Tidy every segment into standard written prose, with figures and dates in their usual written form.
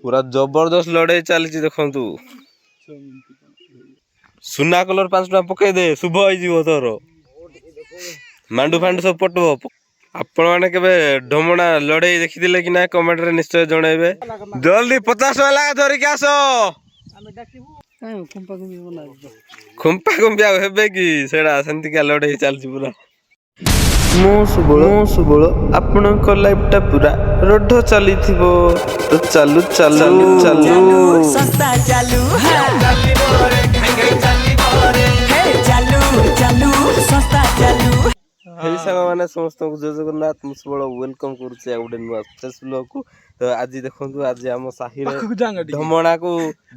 पूरा जबरदस्त लड़ाई चली देखु सुना कलर 5 टका पकई दे शुभ हो तोर मांडू फांडू सब पटब आपण मैंने के ढमणा लड़ाई देखी कि ना कमेंट रे निश्चय जनइबे जल्दी 50 टका लगा धरिक आस खुंपा खुंपिया हेबे कि सेड़ा सेंतिका लड़ाई चलची पूरा मो सुबल आपणक लाइफ टा पूरा रड चली तो चालू चालू चालू सस्ता चालू चालू सस्ता चालू हेली सांग माने समस्त को जय जगन्नाथ मुसबल वेलकम करूचे आ गुटे नुआ फ्रेश ब्लॉग को तो आज देखंतु आज हम साही रे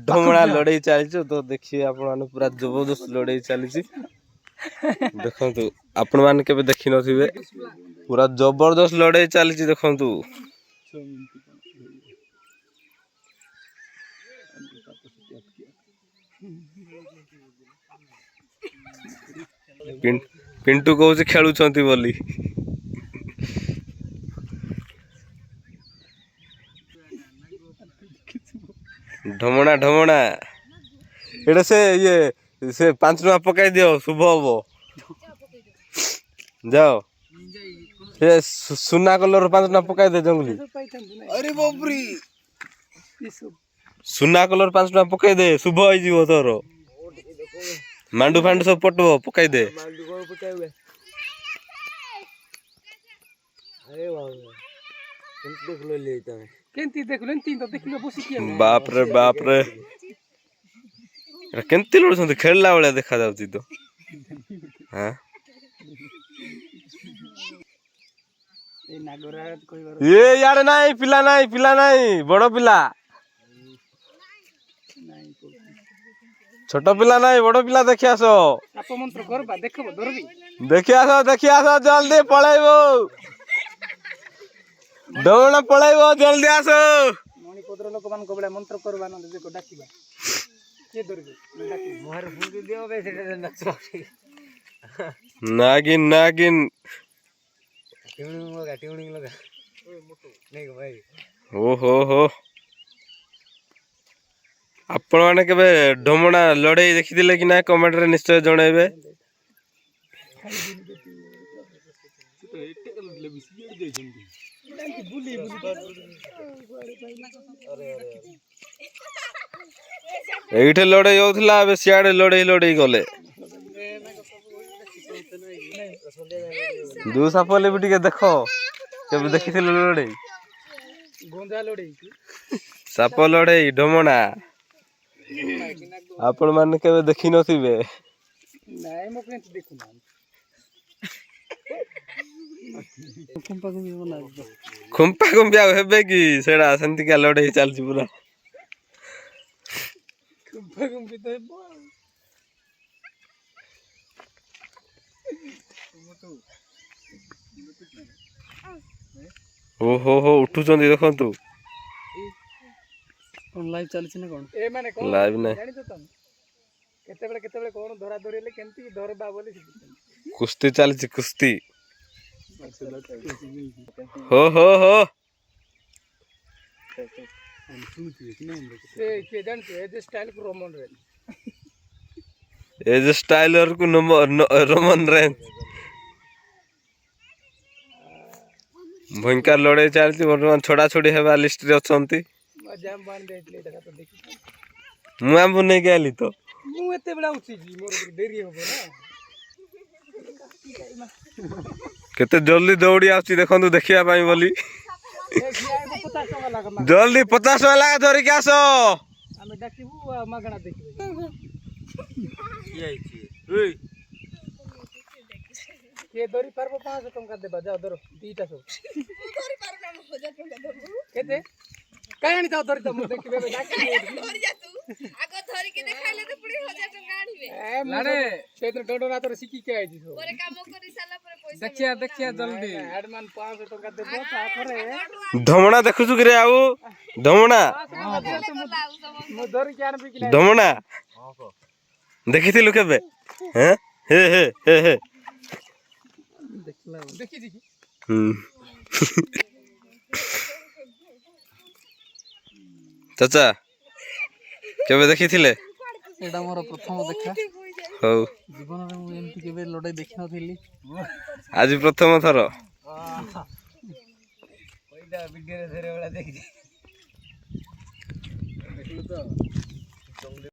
ढमणा लड़ाई चलछि तो देखिए आपण माने पूरा जबरदस्त लड़ाई चलछि देखंतु आपण माने केबे देखि नथिबे पूरा जबरदस्त लड़ाई चलछि देखंतु पिंटू कहूँ खेलुंट बोली ढमणा ढमणा एटा से 5 टका पकाई दियो शुभ हम जाओ ये सुना कलर 5 टका पकाई दे जंगली अरे बापरी सुना कलर 5 टका पकाई दे शुभ हो तोर मांडू फांडू सब पटब पकाई दे बाप रे केमती लड़ुछंती खेलला वाला देखा जाउची तो हां ये यार नहीं पिला नहीं बड़ पिला छोट पिला नहीं बड़ पिला देखि आसो देखि आसो जल्दी पळाइबो दौड़ पळाइबो जल्दी आसो मणिपत्र लोक मान को मंत्र करबा न देखो डाकिबा के दरबे डाकी मोहर फुंकी दियो बे सेटा नचो नागिन नागिन ट्यूनिंग लगा नहीं भाई हो आपण माने केबे ढमणा लड़ाई देखी कि ना कमेंट रे निश्चय जनइबे एठे लड़ाई होथला बे सियाडे लड़ाई गले दू सापले भी टिके देखो केबे देखिथिल लड़ाई गोंजा लड़ाई साप लड़ाई ढमणा आपण माने केबे देखि नथिबे नाइ मो केंत देखु ना खुंपा खुंपिया हेबे कि सेड़ा सेंतिका लड़ाई चलछि पूरा खुंपा खुंपी तो हेबो हो उठुचंदी देखंतु कोन लाइव चलछि ना कोन ए माने कोन लाइव नै जानि तो तम केते बेले कोन धरा धरिले केंती धरबा बोली कुश्ती चलछि कुश्ती हो से के जानते ए जे स्टाइल को रोमन रेंज ए जे स्टाइलर को रोमन रेंज भयंकर लड़ाई चलती बर्तमान छोड़ा छोड़ी हेबा लिस्ट रे अछंती जाम बांध देले देखा तो देखि मु आम नै गेली तो मु एते बेला उठी जी मोर देरी होबो ना केते जल्दी दौड़ी आछि देखंतु देखिया पाई बोली जल्दी 50 टका लगा धरि के आसो हमें डाकिबू मागणा देखिबे की आइछि ओइ के दरी परबो 500 टका देबा जाओ धरो दीटा सब दरी परबा 1000 टका देबो केते काणी जाओ धरि त मु देखिबे डाकी धरि जा तू आगो धरि के देखाइले त पुरी 1000 टका आनिबे लाडे सेतर डडोरा तोर सिकी के आइछि सो ओरे काम करि साला पर पैसा देखिया जल्दी एडमान 500 टका देबो ता परे ढमणा देखुछु कि रे आउ ढमणा मु धरि के आनबी कि ढमणा देखिथिलु केबे हैं हे देखला देखि ଚାଚା କେବେ ଦେଖିଥିଲେ? ଏଇଟା ମୋର ପ୍ରଥମ ଦେଖା। ହଉ ଜୀବନରେ ମୁଁ ଏମିତି କେବେ ଲଢ଼େଇ ଦେଖିନଥିଲି। ଆଜି ପ୍ରଥମ ଥର। ଦେଖିଲୁ ତ